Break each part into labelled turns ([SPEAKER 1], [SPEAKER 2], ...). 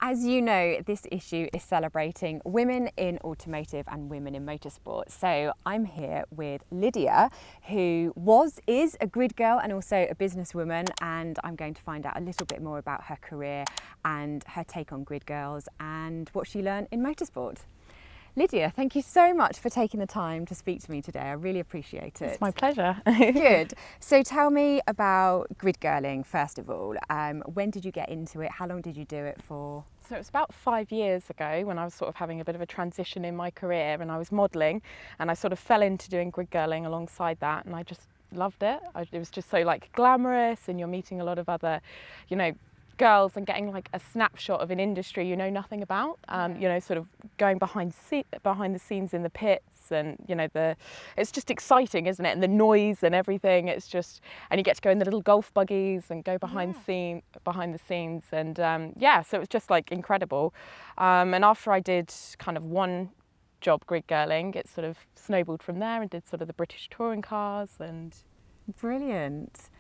[SPEAKER 1] As you know, this issue is celebrating women in automotive and women in motorsport. So I'm here with Lydia, who is a grid girl and also a businesswoman, and I'm going to find out a little bit more about her career and her take on grid girls and what she learned in motorsport. Lydia, thank you so much for taking the time to speak to me today. I really appreciate it.
[SPEAKER 2] It's my pleasure.
[SPEAKER 1] Good. So tell me about grid girling, first of all. When did you get into it? How long did you do it for?
[SPEAKER 2] So it was about 5 years ago when I was sort of having a bit of a transition in my career, and I was modelling, and I sort of fell into doing grid girling alongside that, and I just loved it. It was just so like glamorous, and you're meeting a lot of other, girls and getting like a snapshot of an industry you know nothing about, sort of going behind the scenes in the pits, and it's just exciting, isn't it? And the noise and everything, and you get to go in the little golf buggies and go behind the scenes, and so it was just like incredible. And after I did kind of one job grid girling, it sort of snowballed from there and did sort of the British touring cars. And
[SPEAKER 1] brilliant.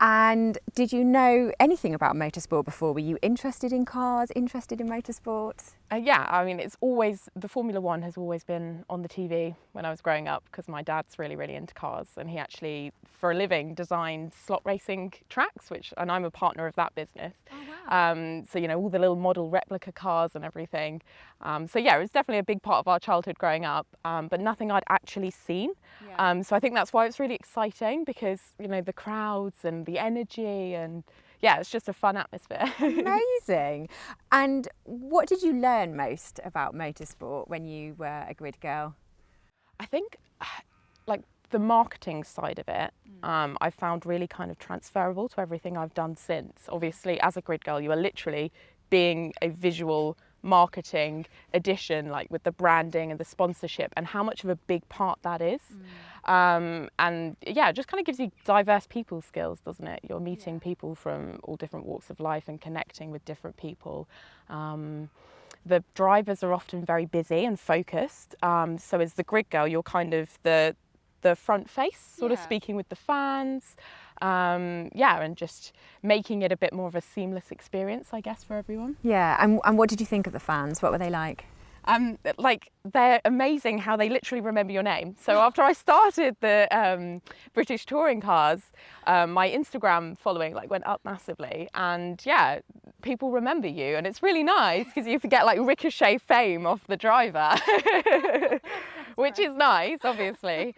[SPEAKER 1] And did you know anything about motorsport before? Were you interested in cars, interested in motorsport?
[SPEAKER 2] It's always, the Formula One has always been on the TV when I was growing up, because my dad's really, really into cars, and he actually, for a living, designed slot racing tracks, and I'm a partner of that business.
[SPEAKER 1] Oh, wow.
[SPEAKER 2] All the little model replica cars and everything. It was definitely a big part of our childhood growing up, but nothing I'd actually seen.
[SPEAKER 1] Yeah.
[SPEAKER 2] So I think that's why it's really exciting, because, the crowds and the energy, and it's just a fun atmosphere.
[SPEAKER 1] Amazing. And what did you learn most about motorsport when you were a grid girl?
[SPEAKER 2] I think like the marketing side of it, I found really kind of transferable to everything I've done since. Obviously, as a grid girl, you are literally being a visual marketing addition, like with the branding and the sponsorship, and how much of a big part that is. It just kind of gives you diverse people skills, doesn't it? You're meeting people from all different walks of life and connecting with different people. The drivers are often very busy and focused, so as the grid girl, you're kind of the front face, sort of speaking with the fans, and just making it a bit more of a seamless experience, I guess, for everyone.
[SPEAKER 1] Yeah, and what did you think of the fans? What were they like?
[SPEAKER 2] They're amazing how they literally remember your name. So after I started the British touring cars, my Instagram following went up massively, and people remember you, and it's really nice because you get ricochet fame off the driver. Which is nice, obviously.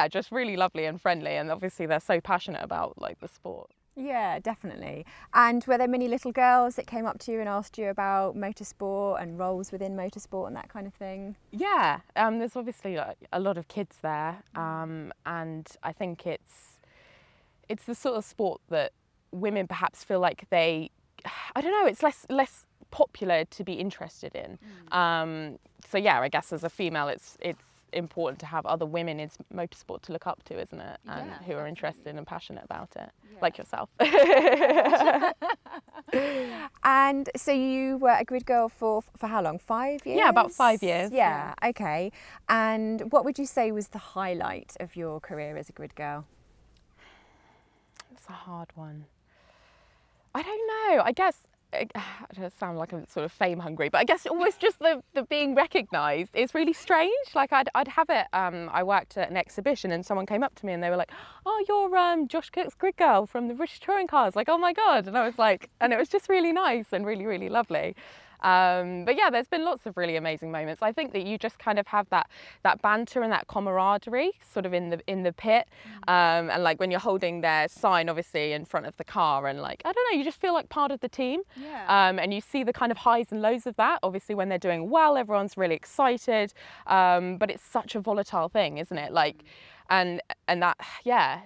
[SPEAKER 2] Just really lovely and friendly, and obviously they're so passionate about the sport.
[SPEAKER 1] Yeah, definitely. And were there many little girls that came up to you and asked you about motorsport and roles within motorsport and that kind of thing?
[SPEAKER 2] Yeah, there's obviously a lot of kids there, and I think it's the sort of sport that women perhaps feel like it's less popular to be interested in. I guess as a female, it's important to have other women in motorsport to look up to, isn't it? And who are interested and passionate about it, like yourself.
[SPEAKER 1] And so you were a grid girl for how long? 5 years?
[SPEAKER 2] Yeah, about 5 years.
[SPEAKER 1] Yeah, okay. And what would you say was the highlight of your career as a grid girl?
[SPEAKER 2] It's a hard one. I don't know. I guess I don't sound like I'm sort of fame hungry, but I guess almost just the being recognised is really strange. I'd have it. I worked at an exhibition, and someone came up to me and they were like, "Oh, you're Josh Cook's grid girl from the British touring cars." Like, oh my god! And I was like, and it was just really nice and really, really lovely. There's been lots of really amazing moments. I think that you just kind of have that banter and that camaraderie sort of in the pit, and when you're holding their sign obviously in front of the car, and I don't know, you just feel like part of the team. And you see the kind of highs and lows of that. Obviously when they're doing well, everyone's really excited, but it's such a volatile thing, isn't it? And that,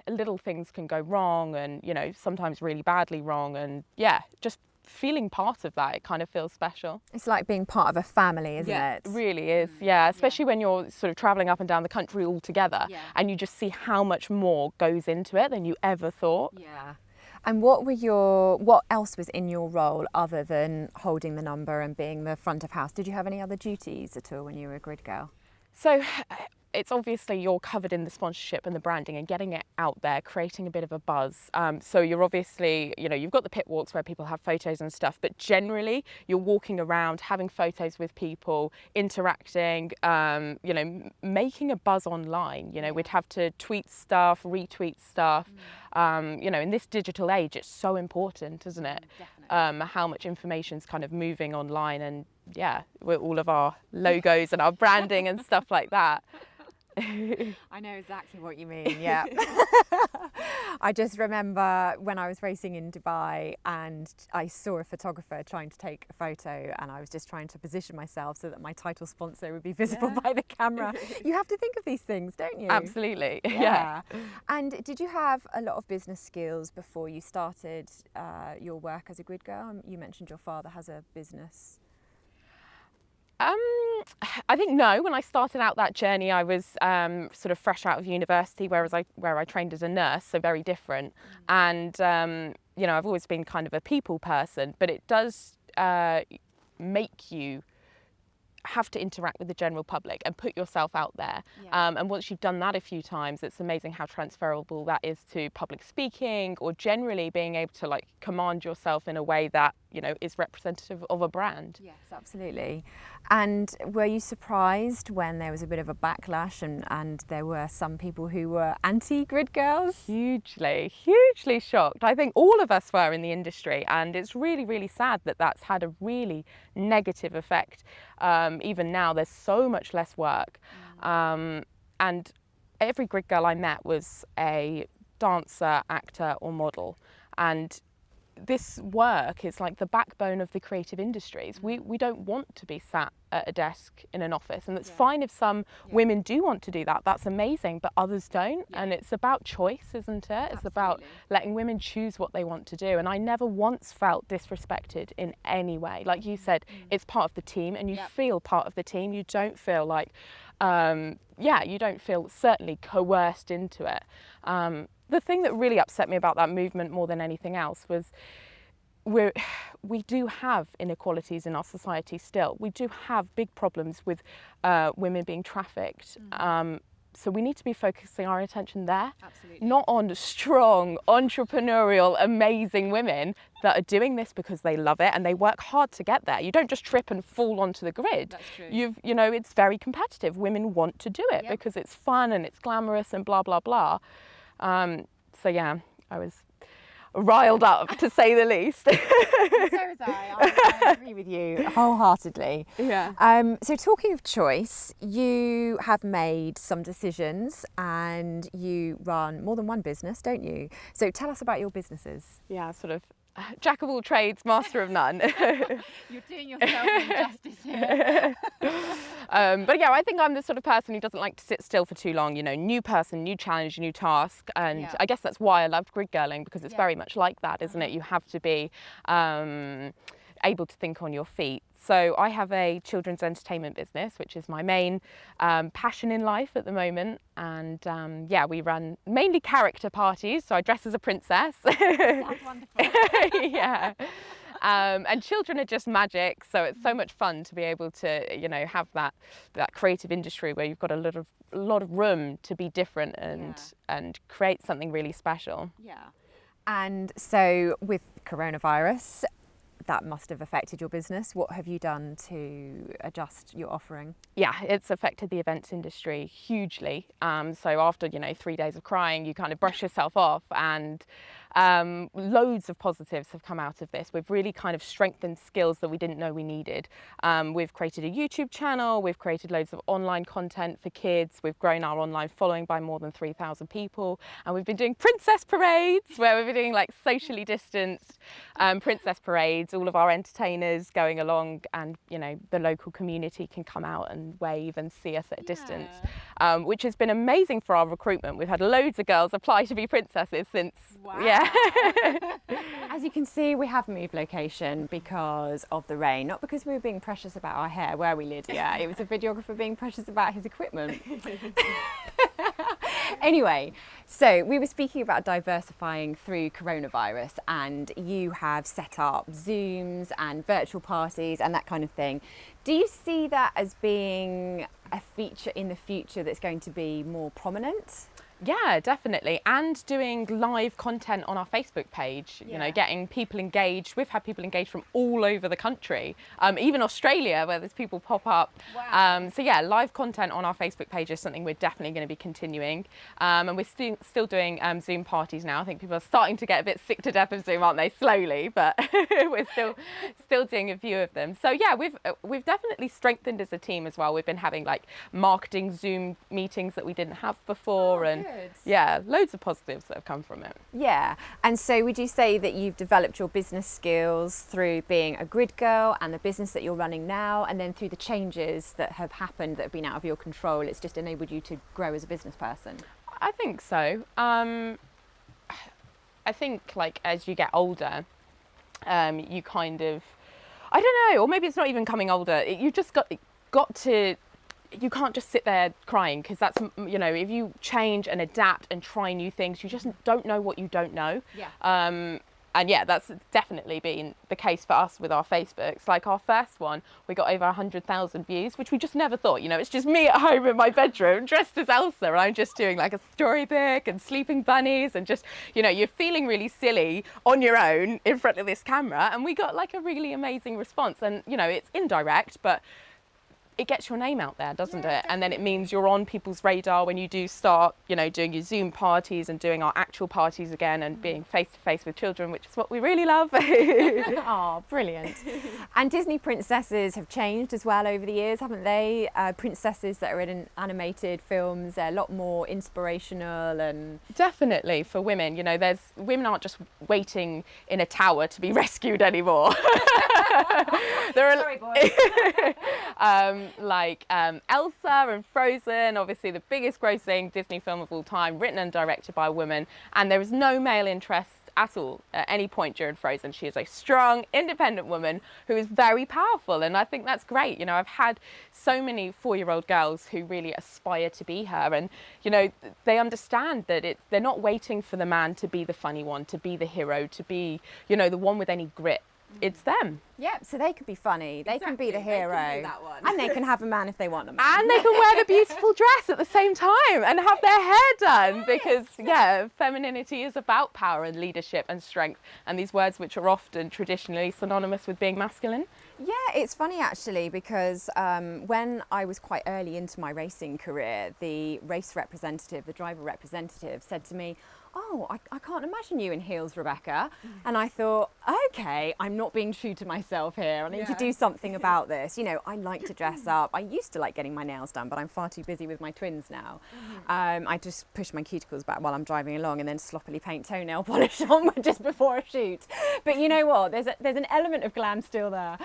[SPEAKER 2] little things can go wrong, and sometimes really badly wrong, and just feeling part of that, it kind of feels special.
[SPEAKER 1] It's like being part of a family, isn't it?
[SPEAKER 2] It really is, especially when you're sort of travelling up and down the country all together, and you just see how much more goes into it than you ever thought.
[SPEAKER 1] And what else was in your role other than holding the number and being the front of house? Did you have any other duties at all when you were a grid girl?
[SPEAKER 2] So it's obviously you're covered in the sponsorship and the branding and getting it out there, creating a bit of a buzz. So you're obviously, you've got the pit walks where people have photos and stuff, but generally you're walking around, having photos with people, interacting, making a buzz online. We'd have to tweet stuff, retweet stuff. In this digital age, it's so important, isn't it? How much information's kind of moving online, and with all of our logos and our branding and stuff like that.
[SPEAKER 1] I know exactly what you mean, yeah. I just remember when I was racing in Dubai and I saw a photographer trying to take a photo, and I was just trying to position myself so that my title sponsor would be visible by the camera. You have to think of these things, don't you?
[SPEAKER 2] Absolutely, yeah.
[SPEAKER 1] And did you have a lot of business skills before you started your work as a grid girl? You mentioned your father has a business.
[SPEAKER 2] I think no. When I started out that journey, I was sort of fresh out of university, where I trained as a nurse, so very different. And I've always been kind of a people person, but it does make you have to interact with the general public and put yourself out there. And once you've done that a few times, it's amazing how transferable that is to public speaking, or generally being able to command yourself in a way that is representative of a brand.
[SPEAKER 1] Yes, absolutely. And were you surprised when there was a bit of a backlash and there were some people who were anti-grid girls?
[SPEAKER 2] Hugely shocked. I think all of us were in the industry, and it's really, really sad that that's had a really negative effect. Even now, there's so much less work. And every grid girl I met was a dancer, actor or model. And this work is like the backbone of the creative industries. We don't want to be sat at a desk in an office, and it's fine if some women do want to do that. That's amazing, but others don't. And it's about choice, isn't it? It's about letting women choose what they want to do. And I never once felt disrespected in any way. Like you said, it's part of the team, and you feel part of the team. You don't feel like, you don't feel certainly coerced into it. The thing that really upset me about that movement more than anything else was we do have inequalities in our society still. We do have big problems with women being trafficked. So we need to be focusing our attention there, not on strong, entrepreneurial, amazing women that are doing this because they love it and they work hard to get there. You don't just trip and fall onto the grid.
[SPEAKER 1] That's true.
[SPEAKER 2] It's very competitive. Women want to do it because it's fun and it's glamorous and blah, blah, blah. I was riled up, to say the least.
[SPEAKER 1] So was I agree with you wholeheartedly. So talking of choice, you have made some decisions and you run more than one business, don't you? So tell us about your businesses.
[SPEAKER 2] Yeah, sort of jack of all trades, master of none.
[SPEAKER 1] You're doing yourself injustice here.
[SPEAKER 2] But I think I'm the sort of person who doesn't like to sit still for too long. New person, new challenge, new task. And I guess that's why I loved grid girling, because it's very much like that, isn't it? You have to be able to think on your feet. So I have a children's entertainment business, which is my main passion in life at the moment. And we run mainly character parties. So I dress as a princess.
[SPEAKER 1] Sounds wonderful.
[SPEAKER 2] And children are just magic. So it's so much fun to be able to, have that creative industry where you've got a lot of room to be different and create something really special.
[SPEAKER 1] And so with coronavirus, that must have affected your business. What have you done to adjust your offering?
[SPEAKER 2] Yeah, it's affected the events industry hugely. So after 3 days of crying, you kind of brush yourself off, and loads of positives have come out of this. We've really kind of strengthened skills that we didn't know we needed. We've created a YouTube channel, we've created loads of online content for kids, we've grown our online following by more than 3,000 people, and we've been doing princess parades, where we've been doing socially distanced princess parades, all of our entertainers going along, and the local community can come out and wave and see us at a distance, which has been amazing for our recruitment. We've had loads of girls apply to be princesses since.
[SPEAKER 1] As you can see, we have moved location because of the rain, not because we were being precious about our hair, were we, Lydia? It was a videographer being precious about his equipment. Anyway, so we were speaking about diversifying through coronavirus, and you have set up Zooms and virtual parties and that kind of thing. Do you see that as being a feature in the future that's going to be more prominent?
[SPEAKER 2] Yeah, definitely. And doing live content on our Facebook page, you know, getting people engaged. We've had people engaged from all over the country, even Australia, where there's people pop up.
[SPEAKER 1] Wow.
[SPEAKER 2] So yeah, live content on our Facebook page is something we're definitely going to be continuing. And we're still doing Zoom parties now. I think people are starting to get a bit sick to death of Zoom, aren't they? Slowly, but we're still doing a few of them. So yeah, we've definitely strengthened as a team as well. We've been having like marketing Zoom meetings that we didn't have before, and yeah, loads of positives that have come from it.
[SPEAKER 1] Yeah, and so would you say that you've developed your business skills through being a grid girl and the business that you're running now, and then through the changes that have happened that have been out of your control, it's just enabled you to grow as a business person?
[SPEAKER 2] I think so. I think like as you get older, you kind of, I don't know, or maybe it's not even coming older. You just got to. You can't just sit there crying, because that's, you know, if you change and adapt and try new things, you just don't know what you don't know. And yeah, that's definitely been the case for us with our Facebooks. Like our first one, we got over 100,000 views, which we just never thought. You know, it's just me at home in my bedroom dressed as Elsa, and I'm just doing like a storybook and sleeping bunnies, and just, you know, you're feeling really silly on your own in front of this camera. And we got like a really amazing response. And, you know, it's indirect, but it gets your name out there, doesn't it? And then it means you're on people's radar when you do start, you know, doing your Zoom parties and doing our actual parties again, and being face to face with children, which is what we really love.
[SPEAKER 1] Oh, brilliant. And Disney princesses have changed as well over the years, haven't they? Princesses that are in animated films, they're a lot more inspirational. And
[SPEAKER 2] definitely for women, you know, women aren't just waiting in a tower to be rescued anymore.
[SPEAKER 1] Sorry, boys.
[SPEAKER 2] Like Elsa and Frozen, obviously the biggest grossing Disney film of all time, written and directed by a woman, and there is no male interest at all at any point during Frozen. She is a strong, independent woman who is very powerful, and I think that's great. You know, I've had so many 4-year-old girls who really aspire to be her, and, you know, they understand that they're not waiting for the man to be the funny one, to be the hero, to be, you know, the one with any grit. It's them.
[SPEAKER 1] Yeah, so they could be funny, they can be the hero,
[SPEAKER 2] they can do that one.
[SPEAKER 1] and they can have a man if they want a man.
[SPEAKER 2] And they can wear the beautiful dress at the same time and have their hair done, because, yeah, femininity is about power and leadership and strength, and these words which are often traditionally synonymous with being masculine.
[SPEAKER 1] Yeah, it's funny actually, because when I was quite early into my racing career, the race representative, the driver representative, said to me, "Oh, I can't imagine you in heels, Rebecca." And I thought, okay, I'm not being true to myself here. I need to do something about this. You know, I like to dress up. I used to like getting my nails done, but I'm far too busy with my twins now. I just push my cuticles back while I'm driving along, and then sloppily paint toenail polish on just before a shoot. But you know what? There's an element of glam still there.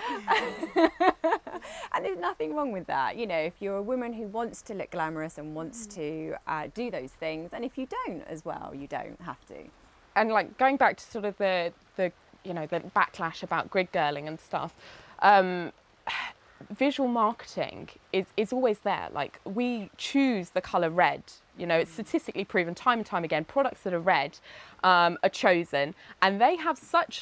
[SPEAKER 1] And there's nothing wrong with that. You know, if you're a woman who wants to look glamorous and wants to do those things, and if you don't as well, you don't have to.
[SPEAKER 2] And like going back to sort of the you know, the backlash about grid girling and stuff, visual marketing is always there. Like, we choose the colour red. You know, it's statistically proven time and time again, products that are red are chosen, and they have such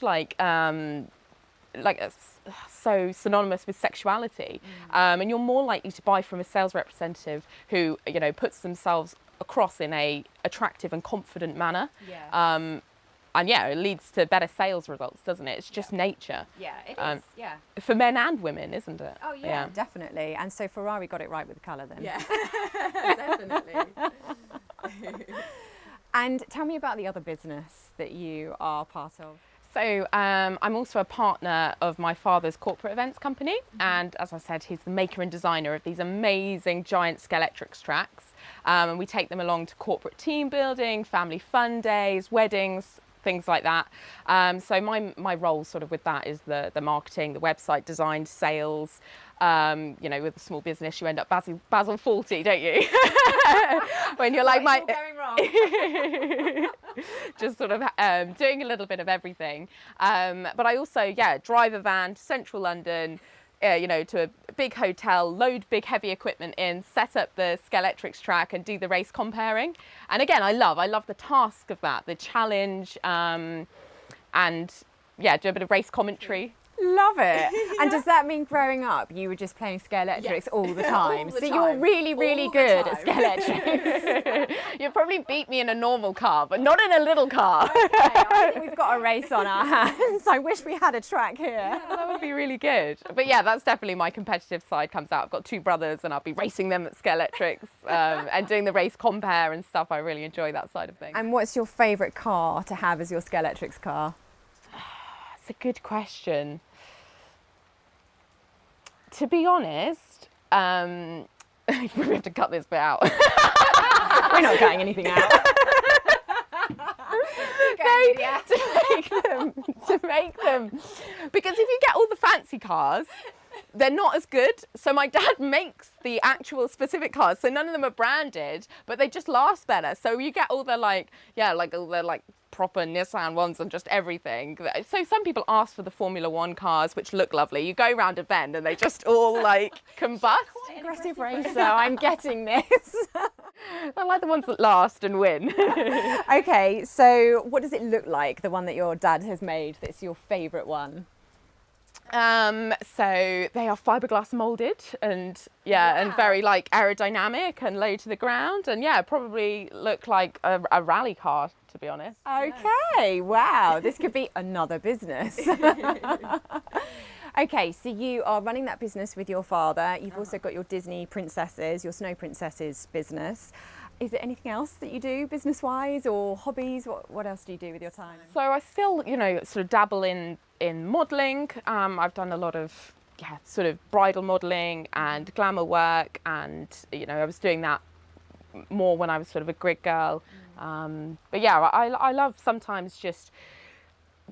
[SPEAKER 2] so synonymous with sexuality, and you're more likely to buy from a sales representative who, you know, puts themselves across in a attractive and confident manner. And yeah, it leads to better sales results, doesn't it? It's just nature.
[SPEAKER 1] Yeah, it is. Yeah.
[SPEAKER 2] For men and women, isn't it?
[SPEAKER 1] Oh yeah, definitely. And so Ferrari got it right with the colour then.
[SPEAKER 2] Yeah, definitely.
[SPEAKER 1] And tell me about the other business that you are part of.
[SPEAKER 2] So I'm also a partner of my father's corporate events company, and as I said, he's the maker and designer of these amazing giant Scalextric tracks, and we take them along to corporate team building, family fun days, weddings, things like that. So my role sort of with that is the marketing, the website design, sales. You know, with a small business, you end up Basil 40, don't you? When you're like
[SPEAKER 1] it's all going wrong.
[SPEAKER 2] just sort of doing a little bit of everything. But I also, drive a van to central London, you know, to a big hotel, load big heavy equipment in, set up the Scalextric track and do the race comparing. And again, I love the task of that, the challenge, and do a bit of race commentary.
[SPEAKER 1] Love it. And does that mean growing up you were just playing scale electrics all the time?
[SPEAKER 2] All the
[SPEAKER 1] So
[SPEAKER 2] time.
[SPEAKER 1] you're really, really
[SPEAKER 2] All the
[SPEAKER 1] good
[SPEAKER 2] time.
[SPEAKER 1] at scale electrics.
[SPEAKER 2] You'd probably beat me in a normal car, but not in a little car.
[SPEAKER 1] Okay, I think we've got a race on our hands. I wish we had a track here.
[SPEAKER 2] That would be really good. But yeah, that's definitely my competitive side comes out. I've got 2 brothers and I'll be racing them at scale electrics and doing the race compare and stuff. I really enjoy that side of things.
[SPEAKER 1] And what's your favourite car to have as your scale electrics car?
[SPEAKER 2] That's a good question. To be honest, we have to cut this bit out.
[SPEAKER 1] We're not cutting anything out.
[SPEAKER 2] to make them, because if you get all the fancy cars, they're not as good. So my dad makes the actual specific cars, so none of them are branded, but they just last better. So you get all the all the proper Nissan ones and just everything. So some people ask for the Formula 1 cars, which look lovely. You go around a bend and they just all combust.
[SPEAKER 1] Aggressive racer, I'm getting this.
[SPEAKER 2] I like the ones that last and win.
[SPEAKER 1] Okay, so what does it look like, the one that your dad has made that's your favourite one?
[SPEAKER 2] So they are fiberglass molded and and very aerodynamic and low to the ground, and probably look like a rally car, to be honest.
[SPEAKER 1] Okay, wow, this could be another business. Okay, so you are running that business with your father. You've also got your Disney princesses, your Snow Princesses business. Is there anything else that you do business-wise or hobbies? What else do you do with your time?
[SPEAKER 2] So I still, sort of dabble in modelling. I've done a lot of sort of bridal modelling and glamour work, and I was doing that more when I was sort of a grid girl. But yeah, I love sometimes just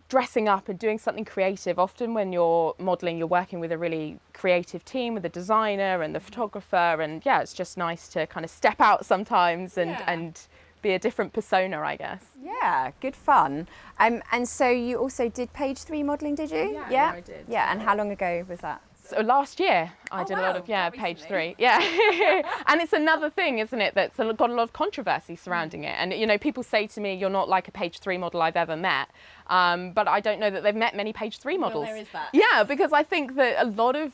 [SPEAKER 2] dressing up and doing something creative. Often when you're modelling, you're working with a really creative team, with the designer and the photographer, and it's just nice to kind of step out sometimes and be a different persona, I guess.
[SPEAKER 1] Yeah, good fun. And so you also did page 3 modelling, did you?
[SPEAKER 2] Yeah, I did.
[SPEAKER 1] Yeah, and how long ago was that?
[SPEAKER 2] So last year I did a lot of page 3. Yeah. And it's another thing, isn't it, that's got a lot of controversy surrounding it. And people say to me, you're not like a page 3 model I've ever met. But I don't know that they've met many page 3 models.
[SPEAKER 1] Well, there is that.
[SPEAKER 2] Yeah, because I think that a lot of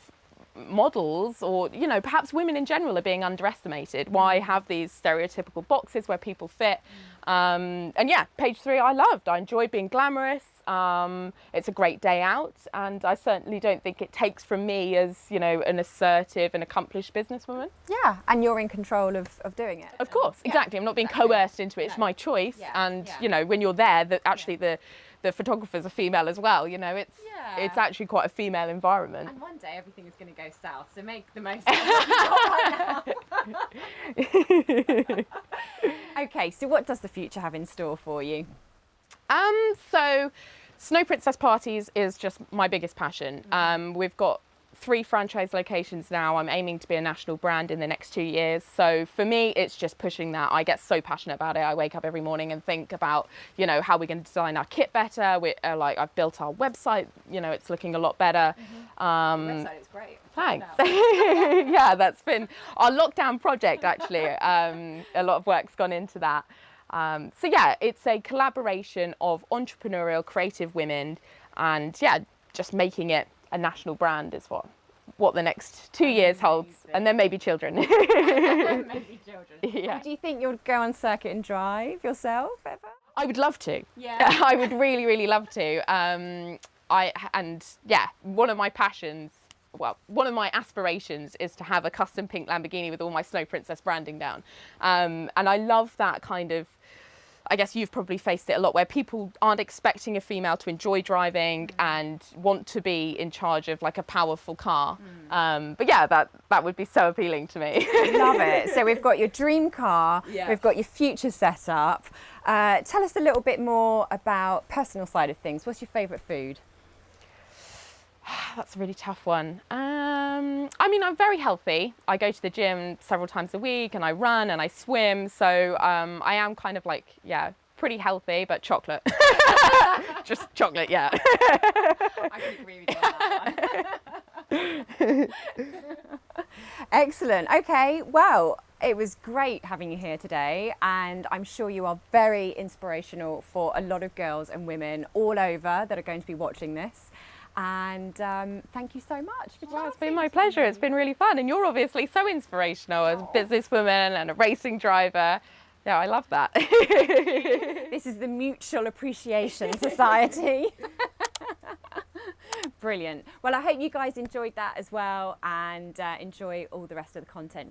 [SPEAKER 2] models, or perhaps women in general, are being underestimated. Why have these stereotypical boxes where people fit? And page 3 I loved. I enjoyed being glamorous. It's a great day out, and I certainly don't think it takes from me as an assertive and accomplished businesswoman.
[SPEAKER 1] Yeah, and you're in control of doing it.
[SPEAKER 2] Of course, exactly. I'm not being coerced into it. It's my choice. And when you're there, that actually the photographers are female as well. It's actually quite a female environment.
[SPEAKER 1] And one day everything is going to go south, so make the most of it right now. Okay, so what does the future have in store for you?
[SPEAKER 2] So Snow Princess parties is just my biggest passion. We've got 3 franchise locations now. I'm aiming to be a national brand in the next 2 years. So for me, it's just pushing that. I get so passionate about it. I wake up every morning and think about, how we're going to design our kit better. I've built our website. It's looking a lot better.
[SPEAKER 1] The website is great.
[SPEAKER 2] Thanks. Yeah, that's been our lockdown project, actually. A lot of work's gone into that. So yeah, it's a collaboration of entrepreneurial, creative women, and just making it a national brand is what the next 2 years holds, and then maybe children.
[SPEAKER 1] Maybe children.
[SPEAKER 2] Yeah.
[SPEAKER 1] Do you think you'll go on circuit and drive yourself ever?
[SPEAKER 2] I would love to.
[SPEAKER 1] Yeah.
[SPEAKER 2] I would really, really love to. One of my passions, one of my aspirations is to have a custom pink Lamborghini with all my Snow Princess branding down. And I love that kind of, I guess you've probably faced it a lot, where people aren't expecting a female to enjoy driving and want to be in charge of like a powerful car. But yeah, that would be so appealing to me.
[SPEAKER 1] Love it. So we've got your dream car, we've got your future setup. Tell us a little bit more about personal side of things. What's your favourite food?
[SPEAKER 2] That's a really tough one. I mean, I'm very healthy. I go to the gym several times a week and I run and I swim. So I am kind of like, pretty healthy, but chocolate. Just chocolate, yeah.
[SPEAKER 1] I can agree with you on that one. Excellent. Okay, well, it was great having you here today, and I'm sure you are very inspirational for a lot of girls and women all over that are going to be watching this. And thank you so much for
[SPEAKER 2] Well, it's
[SPEAKER 1] chatting
[SPEAKER 2] been my
[SPEAKER 1] to
[SPEAKER 2] pleasure.
[SPEAKER 1] me.
[SPEAKER 2] It's been really fun. And you're obviously so inspirational as a businesswoman and a racing driver. Yeah, I love that.
[SPEAKER 1] This is the Mutual Appreciation Society. Brilliant. Well, I hope you guys enjoyed that as well, and enjoy all the rest of the content